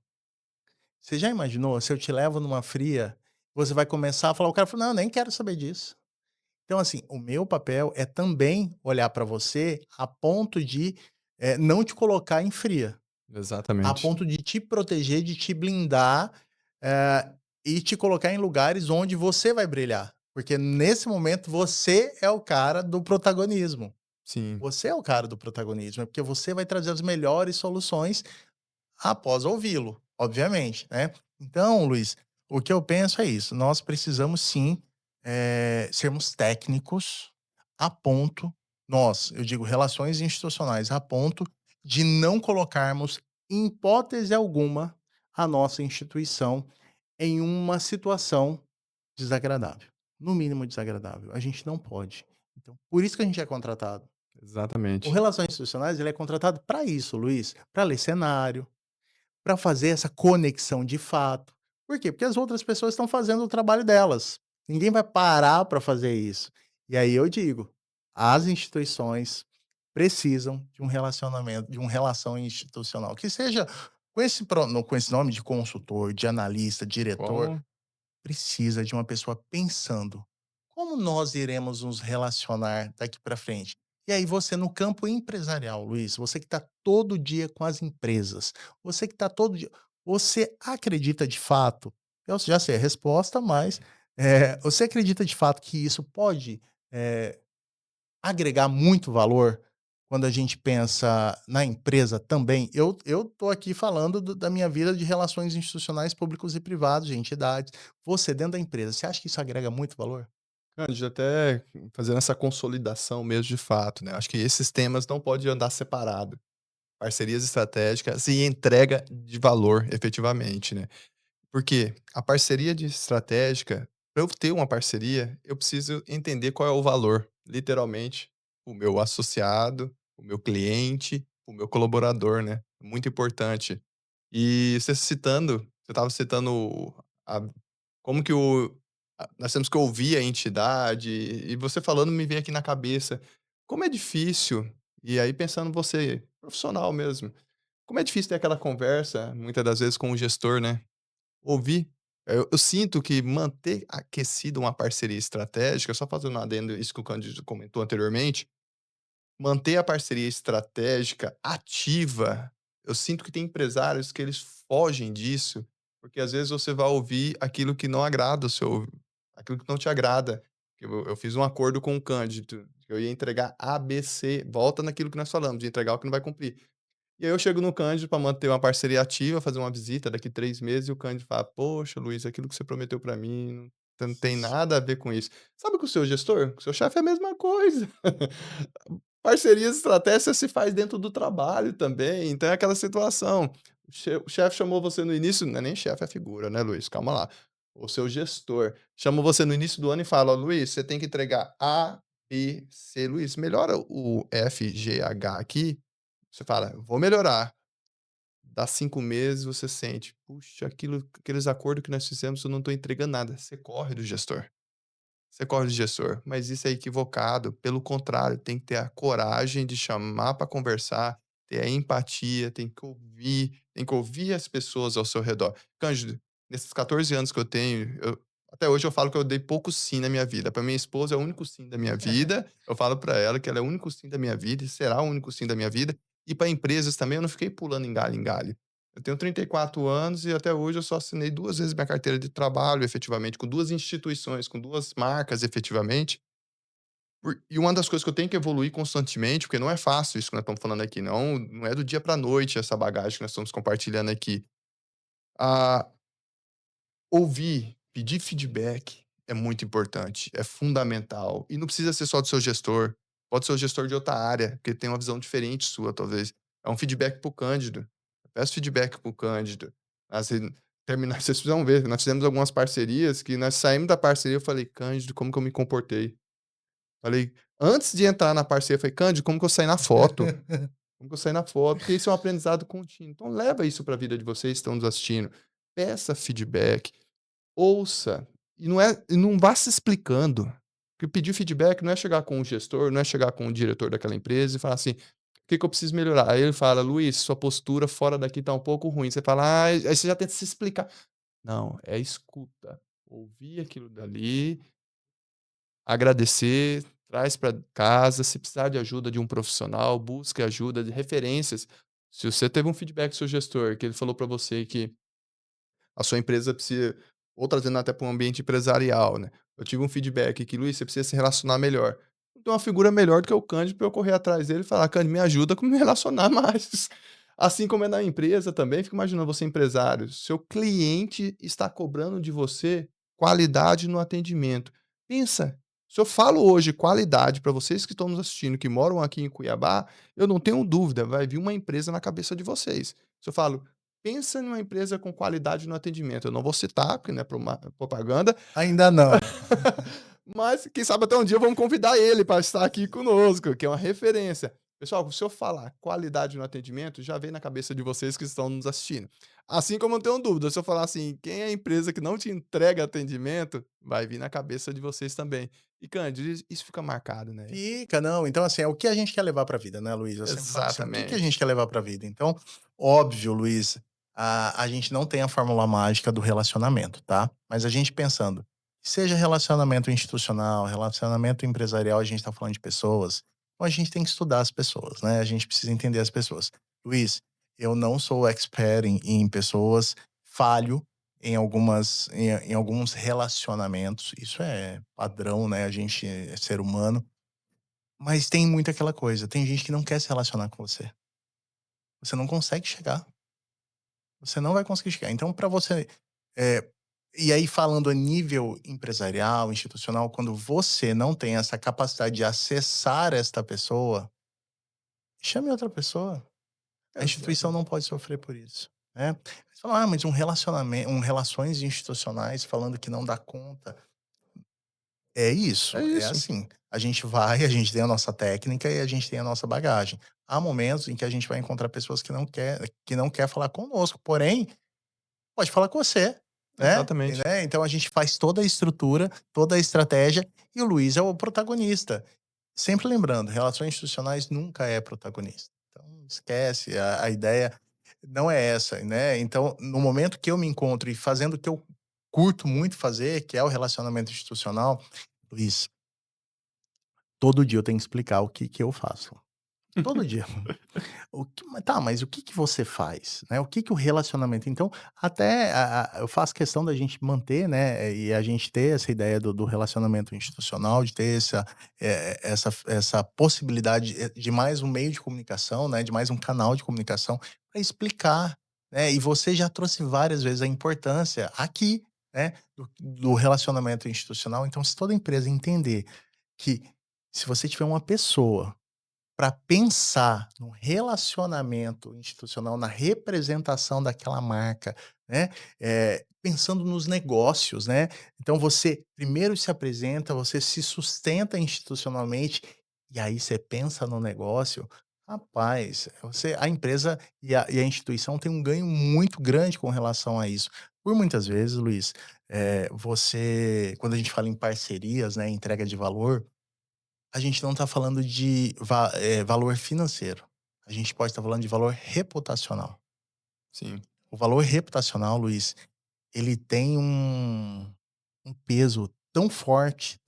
Você já imaginou se eu te levo numa fria, você vai começar a falar o cara fala: "Não, nem quero saber disso". Então, assim, o meu papel é também olhar para você a ponto de, não te colocar em fria, a Exatamente. ponto de te proteger, de te blindar, e te colocar em lugares onde você vai brilhar. Porque nesse momento você é o cara do protagonismo. Sim. Você é o cara do protagonismo, é porque você vai trazer as melhores soluções após ouvi-lo, obviamente, né. Então, Luiz, o que eu penso é isso, nós precisamos sim, sermos técnicos a ponto eu digo relações institucionais, a ponto de não colocarmos, em hipótese alguma, a nossa instituição em uma situação desagradável, no mínimo desagradável, a gente não pode. Então, por isso que a gente é contratado. O Exatamente. relações institucionais, ele é contratado para isso, Luiz, para ler cenário, para fazer essa conexão de fato. Por quê? Porque as outras pessoas estão fazendo o trabalho delas. Ninguém vai parar para fazer isso. E aí eu digo, as instituições precisam de um relacionamento, de uma relação institucional, que seja com esse nome de consultor, de analista, diretor, Como precisa de uma pessoa pensando: "Como nós iremos nos relacionar daqui para frente?". E aí você no campo empresarial, Luiz, você que está todo dia com as empresas, você que está todo dia você acredita de fato, eu já sei a resposta, mas, você acredita de fato que isso pode, eh, agregar muito valor quando a gente pensa na empresa também? Eu tô aqui falando da minha vida de relações institucionais públicos e privados, de entidades. Você dentro da empresa, você acha que isso agrega muito valor? Cândido, até fazendo essa consolidação mesmo de fato, né, acho que esses temas não pode andar separado. Parcerias estratégicas e entrega de valor efetivamente, né. Porque a parceria de estratégica, para eu ter uma parceria, eu preciso entender qual é o valor, literalmente, o meu associado, o meu cliente, o meu colaborador, né, muito importante. E você estava citando a como que nós temos que ouvir a entidade, e você falando me vem aqui na cabeça, como é difícil, e aí pensando você, profissional mesmo, como é difícil ter aquela conversa, muitas das vezes com o gestor, né, ouvir. Eu sinto que manter aquecida uma parceria estratégica, só fazendo um adendo isso que o Cândido comentou anteriormente, manter a parceria estratégica ativa, eu sinto que tem empresários que eles fogem disso, porque às vezes você vai ouvir aquilo que não agrada o seu aquilo que não te agrada. Eu fiz um acordo com o Cândido, que eu ia entregar A, B, C, volta naquilo que nós falamos, de entregar o que não vai cumprir. E aí eu chego no Cândido para manter uma parceria ativa, fazer uma visita daqui 3 meses e o Cândido fala: "Poxa, Luiz, aquilo que você prometeu para mim não tem nada a ver com isso". Sabe com o seu gestor? Com o seu chefe é a mesma coisa. Parcerias estratégicas se faz dentro do trabalho também, então é aquela situação. O chefe chamou você no início, não é nem chefe, é figura, né, Luiz, calma lá. O seu gestor chamou você no início do ano e fala: "Ó, Luiz, você tem que entregar A, B, C. Luiz, melhora o F, G, H aqui". Você fala: "Vou melhorar". Dá 5 meses, você sente: "Puxa, aqueles acordos que nós fizemos, eu não estou entregando nada". Você corre do gestor. Você corre do gestor, mas isso é equivocado. Pelo contrário, tem que ter a coragem de chamar para conversar, ter a empatia, tem que ouvir as pessoas ao seu redor. Cândido, nesses 14 anos que eu tenho, até hoje eu falo que eu dei pouco sim na minha vida. Para minha esposa é o único sim da minha vida. Eu falo para ela que ela é o único sim da minha vida e será o único sim da minha vida. E para empresas também, eu não fiquei pulando em galho em galho. Eu tenho 34 anos e até hoje eu só assinei 2 vezes minha carteira de trabalho, efetivamente, com 2 instituições, com 2 marcas, efetivamente. E uma das coisas que eu tenho que evoluir constantemente, porque não é fácil isso que nós estamos falando aqui, não é do dia para noite essa bagagem que nós estamos compartilhando aqui. Ah, ouvir, pedir feedback é muito importante, é fundamental. E não precisa ser só do seu gestor, pode ser o gestor de outra área, que tem uma visão diferente sua, talvez. É um feedback para o Cândido. Eu peço feedback para o Cândido. Assim, terminar, vocês precisam ver, nós fizemos algumas parcerias que nós saímos da parceria, eu falei: "Cândido, como que eu me comportei?". Falei, antes de entrar na parceria, eu falei: "Cândido, como que eu saí na foto? Como que eu saí na foto?". Porque isso é um aprendizado contínuo. Então leva isso para a vida de vocês que estão nos assistindo. Peça feedback. Ouça, e não vá se explicando, porque pedir feedback não é chegar com o gestor, não é chegar com o diretor daquela empresa e falar assim: "O que que eu preciso melhorar?". Aí ele fala: "Luiz, sua postura fora daqui tá um pouco ruim". Você fala: "Ai", aí você já tenta se explicar. Não, é escuta, ouvir aquilo dali, agradecer, traz para casa, se precisar de ajuda de um profissional, busque ajuda de referências. Se você teve um feedback do seu gestor, que ele falou para você que a sua empresa precisa, ou trazendo até para um ambiente empresarial, né. Eu tive um feedback que: "Luiz, você precisa se relacionar melhor". Não tem uma figura melhor do que o Cândido para eu correr atrás dele e falar: "Cândido, me ajuda como me relacionar mais". Assim como é na empresa também, fica imaginando você empresário, seu cliente está cobrando de você qualidade no atendimento. Pensa, se eu falo hoje qualidade para vocês que estão nos assistindo, que moram aqui em Cuiabá, eu não tenho dúvida, vai vir uma empresa na cabeça de vocês. Se eu falo: "Pensa numa empresa com qualidade no atendimento", eu não vou citar, porque não é propaganda, Ainda não. mas quem sabe até um dia vamos convidar ele para estar aqui conosco, que é uma referência. Pessoal, se eu falar qualidade no atendimento, já vem na cabeça de vocês que estão nos assistindo. Assim como eu não tenho dúvida, se eu falar assim: "Quem é a empresa que não te entrega atendimento", vai vir na cabeça de vocês também. E Cândido, isso fica marcado, né. Fica, não. Então, assim, é o que a gente quer levar para a vida, né, Luiz? Eu sempre falo assim: o que que a Exatamente. gente quer levar para a vida? Então, óbvio, Luiz, a gente não tem a fórmula mágica do relacionamento, tá? Mas a gente pensando, seja relacionamento institucional, relacionamento empresarial, a gente está falando de pessoas, então a gente tem que estudar as pessoas, né? A gente precisa entender as pessoas. Luiz, eu não sou expert em pessoas, falho em alguns relacionamentos, isso é padrão, né? A gente é ser humano, mas tem muito aquela coisa, tem gente que não quer se relacionar com você. Você não consegue chegar, você não vai conseguir chegar. Então para você, eh, e aí falando a nível empresarial, institucional, quando você não tem essa capacidade de acessar esta pessoa, chame outra pessoa. A instituição não Exatamente. pode sofrer por isso, né. Você fala: "Ah, mas um relacionamento, relações institucionais falando que não dá conta". É É isso, é isso. assim, a gente vai, a gente tem a nossa técnica e a gente tem a nossa bagagem. Há momentos em que a gente vai encontrar pessoas que não quer falar conosco, porém, pode falar com você, né, Exatamente. então a gente faz toda a estrutura, toda a estratégia e o Luiz é o protagonista. Sempre lembrando, relações institucionais nunca é protagonista. Então esquece, a ideia não é essa, né. Então, no momento que eu me encontro e fazendo o que eu curto muito fazer, que é o relacionamento institucional, Luiz, todo dia eu tenho que explicar o que que eu faço. Todo dia. Mas o que que você faz, né, o que que o relacionamento então, até eu faço questão da gente manter, né, e a gente ter essa ideia do relacionamento institucional, de ter essa possibilidade, de mais um meio de comunicação, né, de mais um canal de comunicação para explicar, né, e você já trouxe várias vezes a importância aqui, né, do relacionamento institucional. Então, se toda empresa entender que se você tiver uma pessoa para pensar no relacionamento institucional, na representação daquela marca, né, pensando nos negócios, né. Então você primeiro se apresenta, você se sustenta institucionalmente, e aí você pensa no negócio, rapaz, a empresa e a instituição tem um ganho muito grande com relação a isso. Por muitas vezes, Luiz, você quando a gente fala em parcerias, né, entrega de valor, a gente não está falando de valor financeiro. A gente pode estar falando de valor reputacional. Sim. O valor reputacional, Luiz, ele tem um peso tão forte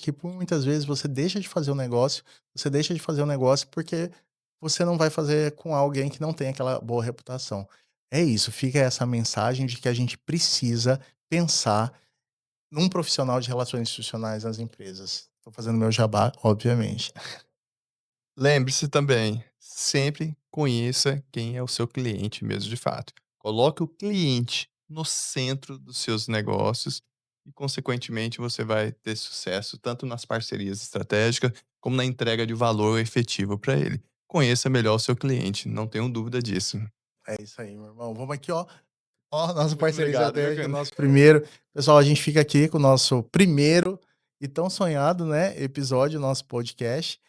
que por muitas vezes você deixa de fazer o negócio, você deixa de fazer o negócio porque você não vai fazer com alguém que não tem aquela boa reputação. É isso, fica essa mensagem de que a gente precisa pensar num profissional de relações institucionais nas empresas. Estou fazendo meu jabá, obviamente. Lembre-se também, sempre conheça quem é o seu cliente mesmo de fato. Coloque o cliente no centro dos seus negócios e, consequentemente, você vai ter sucesso tanto nas parcerias estratégicas como na entrega de valor efetivo para ele. Conheça melhor o seu cliente, não tenho dúvida disso. É isso aí, meu irmão. Vamos aqui, ó. Ó, nossa Muito parceria obrigado, viu, estratégica, cara? nosso primeiro. Pessoal, a gente fica aqui com o nosso primeiro e tão sonhado, né, episódio, nosso podcast.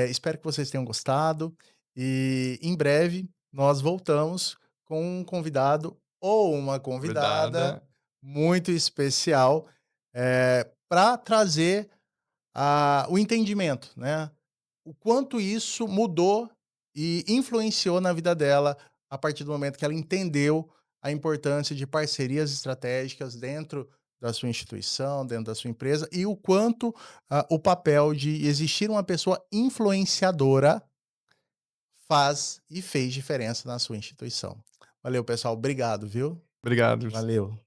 Espero que vocês tenham gostado e em breve nós voltamos com um convidado ou uma convidada Convidada. muito especial, para trazer o entendimento, né, o quanto isso mudou e influenciou na vida dela, a partir do momento que ela entendeu a importância de parcerias estratégicas dentro da sua instituição, dentro da sua empresa, e o quanto, o papel de existir uma pessoa influenciadora faz e fez diferença na sua instituição. Valeu, pessoal. Obrigado, viu. Obrigado. Valeu.